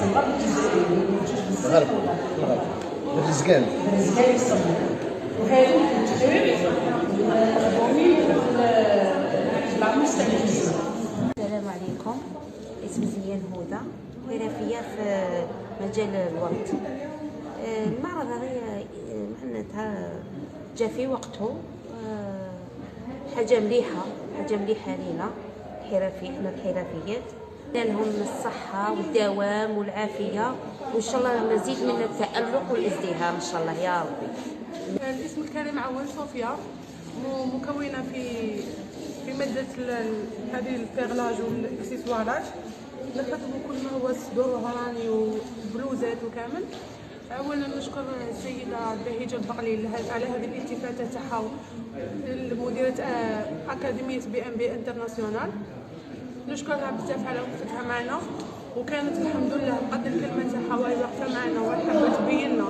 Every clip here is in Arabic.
الغرب الرزقان السلام عليكم. اسمي زيان هدى، حرفية في مجال الورد. المعرض هذا معناتها جا في وقته، حاجة مليحة لينا حنا الحرفيات. لهم الصحة والدوام والعافية، وإن شاء الله مزيد من التألق والازدهار إن شاء الله يا ربي. الاسم الكريم عوان صوفيا، مكونة في مادة هذه البيغلاج والاكسسوارات. نخدموا كل ما هو صدور وهراني وبلوزات وكامل. اولا نشكر السيده بهيجه البقلي على هذه الالتفاته تاعها، مديره اكاديميه BMB انترناسيونال. نشكرها بزاف على وقفتها معنا، وكانت الحمد لله قد الكلمه تاعها وهي واقفه معنا وحابه تبين لنا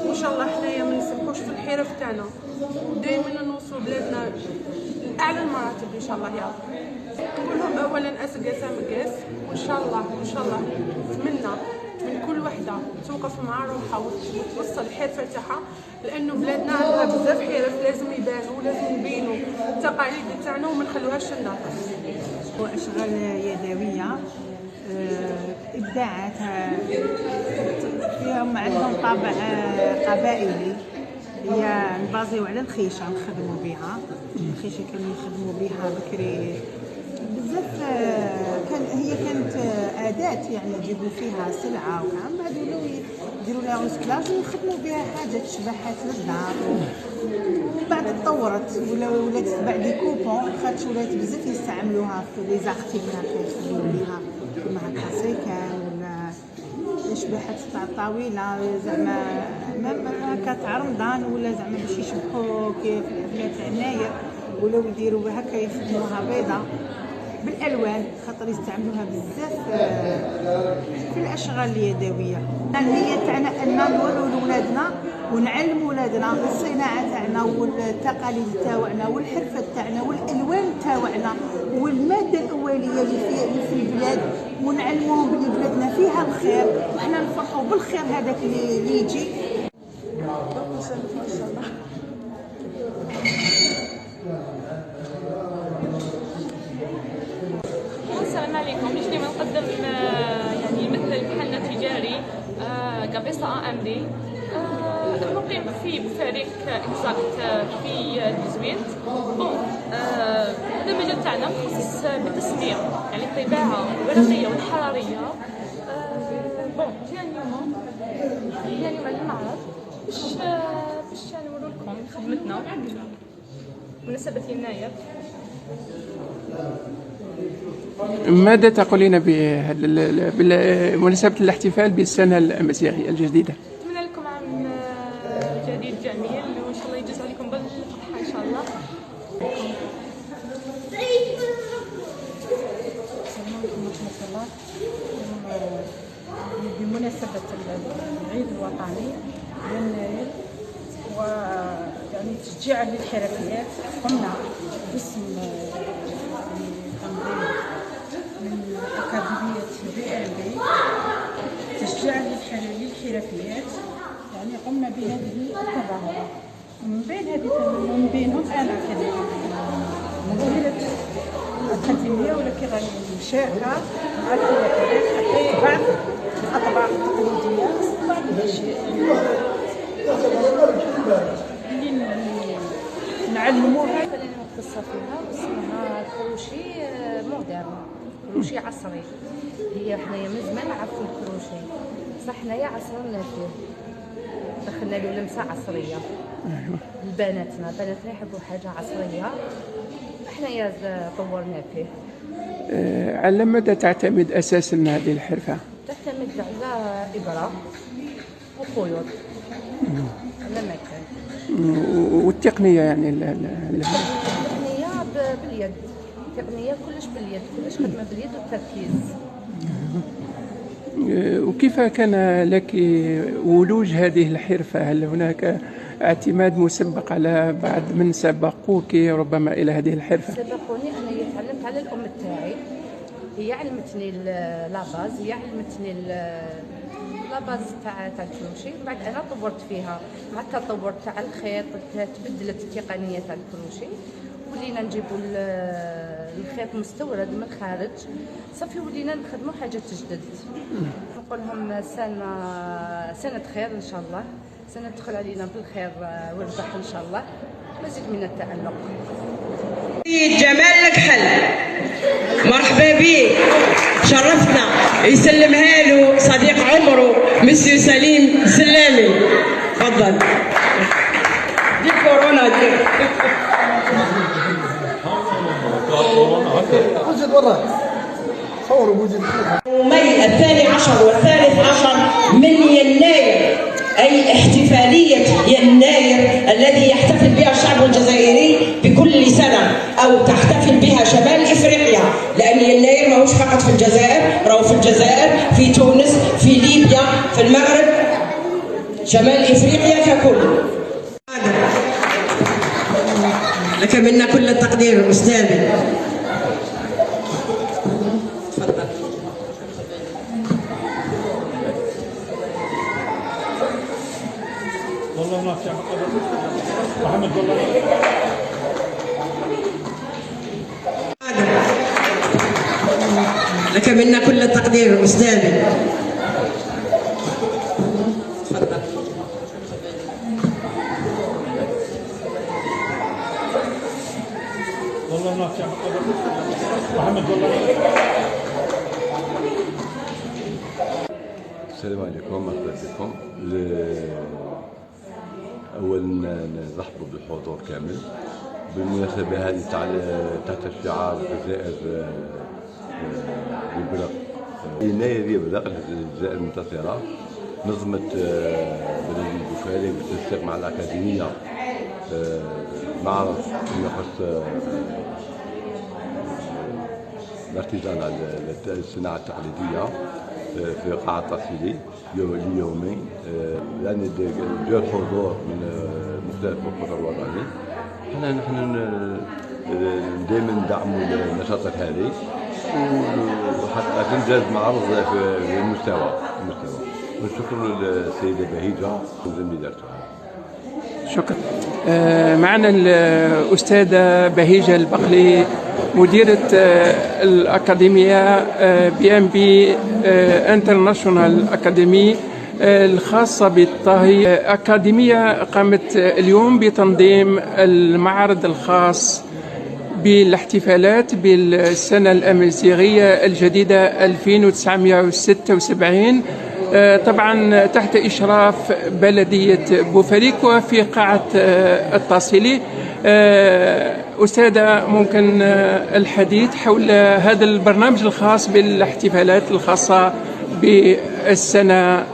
وان شاء الله حنايا ما نسمحوش في الحرف تاعنا، ودائما نوصلوا بلادنا لاعلى المراتب ان شاء الله يا رب. نقول لهم اولا اسقاس مقاس، وان شاء الله نتمنى من كل وحده توقف مع روحها وتوصل الحرفه تاعها، لانه بلادنا عندها بزاف حرف لازم يبانوا ولازم نبينوا التقاليد تاعنا وما نخلوهاش تندثر. واشغال يدويه، ابداعات فيهم عندهم طابع قبائلي، هي نبازيو على الخيشه نخدموا بها. الخيشه كانوا يخدموا بها بكري بزاف، كانت اداه يعني يجيبوا فيها سلعه وكان بعد ولاو يديروا لها ريسكلاج ويخدموا بها حاجه تشبه حاجه للدار. ومن بعد تطورت ولات تباع دي كوبون، خاطش ولات بزاف يستعملوها في لي زارتيكل كيخدموا بها كيما هكا سيكان ولا شبيحات تاع الطاويله، زعما ميم هكا تاع رمضان ولا زعما باش يشبحوا كيف العفيه تاع الناير، ولاو يديروا هكا يخدموها بيضه بالالوان، خاطر يستعملوها بزاف في الاشغال اليدويه. النيه تاعنا ان نوروا لولادنا ونعلموا ولادنا الصناعه تاعنا والتقاليد تاعنا والحرفه تاعنا والالوان تاعنا والماده الاوليه اللي في البلاد، ونعلموهم بلي بلادنا فيها الخير وحنا نفرحوا بالخير هذاك اللي يجي. السلام عليكم. جيت اليوم نقدم يعني مثل محلنا التجاري قبيصة AMD. نقيم في فريق اكزاكت في التزوين. هذا المجال تاعنا متخصص بالتصنيع، يعني الطباعة الورقية والحرارية. جينا اليوم على المعرض باش يعني نورو لكم خدمتنا بمناسبة يناير. ماذا تقولين بمناسبة الاحتفال بالسنة المسيحية الجديدة؟ أتمنى لكم عام جديد جميل، وإن شاء الله يجوز عليكم بالفرحة إن شاء الله. السلام عليكم ورحمة الله. بمناسبة العيد الوطني يناير ويعني تشجيعا للحرفيات، قمنا باسم تنظيم من أكاديمية BMB تشجيعا للحرفيات، يعني قمنا بهذه التظاهرة. من بينهم أنا كمديرة الأكاديمية، ولكن غادي نشارك مع الحرفيات حتى بعض الأطباق التقليدية، بعض الأشياء اللي نعلموها. اللي مختصة فيها اسمها الكروشي مودرن، كروشي عصري. هي حنايا من زمان نعرفوا الكروشي، بصح حنايا عصرنا فيه، دخلنا له لمسة عصرية. بناتنا يحبوا حاجة عصرية، حنايا طورنا فيه. على ماذا تعتمد أساسا هذه الحرفة؟ تعتمد على إبرة وخيوط على مكان، والتقنية يعني التقنية باليد، التقنية كلش باليد، كلش خدمة باليد والتركيز. وكيف كان لك ولوج هذه الحرفة؟ هل هناك اعتماد مسبق على بعض من سبقوك ربما إلى هذه الحرفة؟ سبقوني، أنا تعلمت على الأم تاعي، هي علمتني لاباز، هي علمتني لاباز تاع الكروشي. من بعد انا طورت فيها مع التطور تاع الخيط، تبدلت التقنيه تاع الكروشي، ولينا نجيبوا الخيط مستورد من الخارج، صافي ولينا نخدموا حاجات جدد. نقول لهم سنه خير ان شاء الله، سنه تدخل علينا بالخير والربح ان شاء الله، مزيد من التألق. جمال الكحل مرحبا بك، شرفتنا. يسلمها له صديق عمره مسيو سليم سلامي. تفضل. دي كورونا دي. وجد وراك صوروا وجد. يومي 12 و13 من يناير، أي احتفالية يناير الذي يحتفل بها الشعب الجزائري بكل سنة، أو تحتفل بها شمال إفريقيا، لأن يناير ماهوش فقط في الجزائر، راهو في الجزائر، في تونس، في ليبيا، في المغرب، شمال إفريقيا ككل. لك منا كل التقدير أستاذي. والله ما في محمد والله لك منا كل التقدير أستاذي. تفضل. والله ما في محمد والله. السلام عليكم، مرحبا بكم. اولا نرحبوا بالحضور كامل بالمناسبه هذه تحت شعار الجزائر يبرق، يناير يبرق الجزائر المنتصره. نظمت بلدية بوفالي بالتنسيق مع الاكاديميه معرض فيما يخص الارتيزان، الصناعه التقليديه في قاعة الترسيلي ليومين. يعني جاء الحضور من مختلف القطر الوطني. نحن دائما ندعموا النشاطات هذه، وحتى تنجز معرض في المستوى. ونشكر السيدة بهيجة وزميلاتها. شكرا. معنا الأستاذة بهيجة البقلي، مديرة الأكاديمية BNB انترناشونال أكاديمي الخاصة بالطهي. أكاديمية قامت اليوم بتنظيم المعرض الخاص بالاحتفالات بالسنة الأمازيغية الجديدة 2976، طبعا تحت إشراف بلدية بوفريك وفي قاعة الترسيلي. أستاذة، ممكن الحديث حول هذا البرنامج الخاص بالاحتفالات الخاصة بالسنة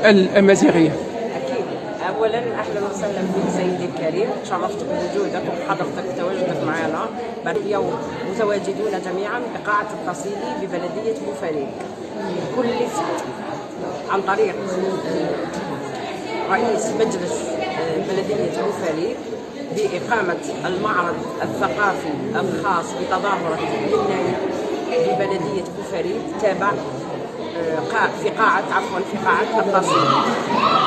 الأمازيغية؟ أكيد. أولا أهلا وسهلا بك سيدي الكريم، شرفت بوجودك وحضرتك وتواجدك معنا. اليوم متواجدون جميعا بقاعة الترسيلي ببلدية بوفريك كل سنة عن طريق رئيس مجلس بلدية بوفريك بإقامة المعرض الثقافي الخاص بتظاهرة يناير ببلدية بوفريك تابع في قاعة الترسيلي.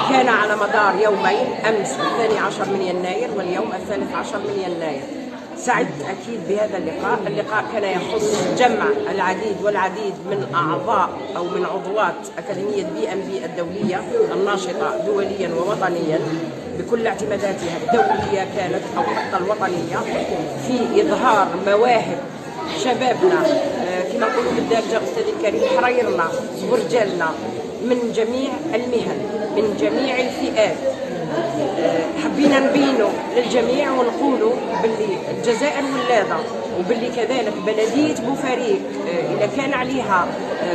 كان على مدار يومين، أمس 12 من يناير واليوم 13 من يناير. سعدت أكيد بهذا اللقاء. اللقاء كان يخص جمع العديد من أعضاء أو من عضوات أكاديمية BNB الدولية الناشطة دوليا ووطنيا بكل اعتماداتها الدولية كانت أو حتى الوطنية، في إظهار مواهب شبابنا كما نقولوا بالدارجة أستاذي الكريم، حريرنا ورجالنا من جميع المهن من جميع الفئات. حبينا نبينوا للجميع ونقولوا باللي الجزائر ولادة، وباللي كذلك بلدية بوفريك إذا كان عليها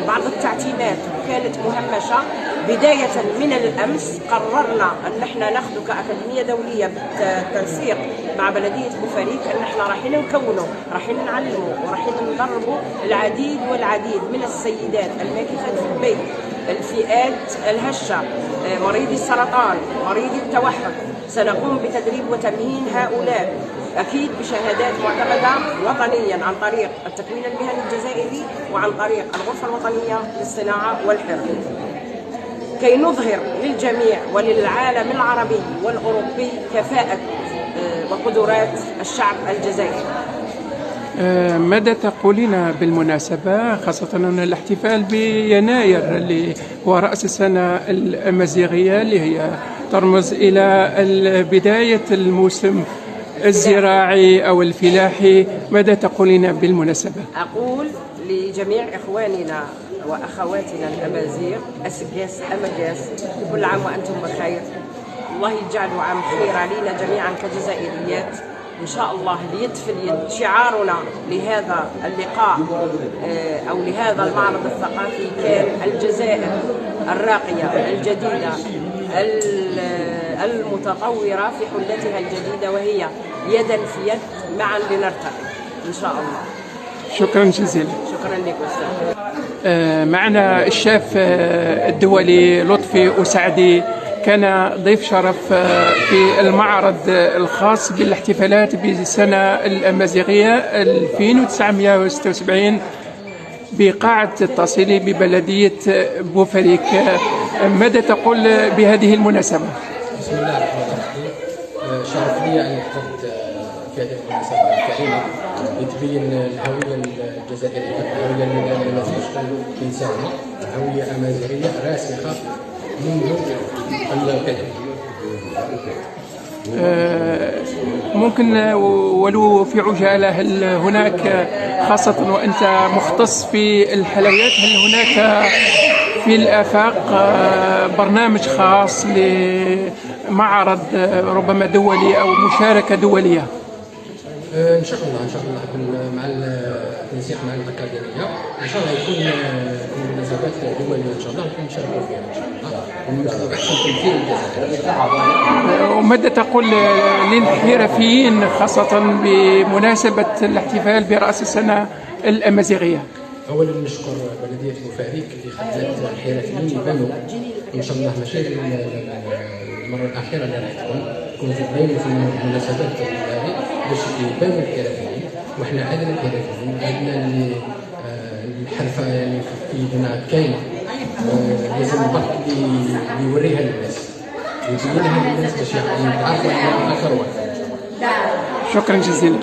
بعض التعتيمات وكانت مهمشة بداية من الأمس، قررنا أن احنا ناخذ كأكاديمية دولية بالتنسيق مع بلدية بوفريك أن احنا رايحين نكونوا، رايحين نعلموا ورايحين ندربوا العديد من السيدات الماكثات في البيت، الفئات الهشة، مريضي السرطان، مريضي التوحد، سنقوم بتدريب وتمهين هؤلاء أكيد بشهادات معتمدة وطنيا عن طريق التكوين المهني الجزائري وعن طريق الغرفة الوطنية للصناعة والحرف، كي نظهر للجميع وللعالم العربي والأوروبي كفاءة وقدرات الشعب الجزائري. ماذا تقولين بالمناسبة، خاصة أن الاحتفال بيناير اللي هو رأس السنة الأمازيغية اللي هي ترمز إلى بداية الموسم الزراعي أو الفلاحي، ماذا تقولين بالمناسبة؟ أقول لجميع إخواننا وأخواتنا الأمازيغ أسقاس أمجاس، كل عام وأنتم بخير، الله يجعله عام خير علينا جميعا كجزائريات إن شاء الله. اليد في اليد شعارنا لهذا اللقاء أو لهذا المعرض الثقافي كان الجزائر الراقية الجديدة المتطورة في حلتها الجديدة، وهي يدا في يد معا لنرتقي إن شاء الله. شكرا جزيلا. شكرا لك أستاذ. معنا الشاف الدولي لطفي أسعدي، كان ضيف شرف في المعرض الخاص بالاحتفالات بالسنة الأمازيغية 2976 بقاعة التصيلي ببلدية بوفريك. ماذا تقول بهذه المناسبة؟ بسم الله الرحمن الرحيم. شرف لي أن أحضر في هذه المناسبة الكريمة لتبين الهوية الجزائرية، الهوية التي الإنسانية، هوية أمازيغية راسخة منذ القدم. ممكن ولو في عجالة، هل هناك خاصة وأنت مختص في الحلويات، هل هناك في الآفاق برنامج خاص لمعرض ربما دولي أو مشاركة دولية؟ ان شاء الله مع التنسيق مع الاكاديميه ان شاء الله يكون مناسبات دوليه ان شاء الله نكون نشاركوا فيها ان شاء الله ومن خلال احسن تمثيل الجزائر. وماذا تقول للحرفيين خاصه بمناسبه الاحتفال براس السنه الامازيغيه؟ اولا نشكر بلديه بوفريك اللي خلت الحرفيين يبانوا ان شاء الله، ماشي المره الاخيره اللي راح تكون في دائما في المناسبات هذه باش يبانوا الحرفيين، وحنا عندنا الحرفيين، عندنا الحرفه يعني في ايدنا كاينه، لازم البرك اللي يوريها للناس ويبينها للناس باش يعرفوا انها اكثر واكثر. شكرا جزيلا.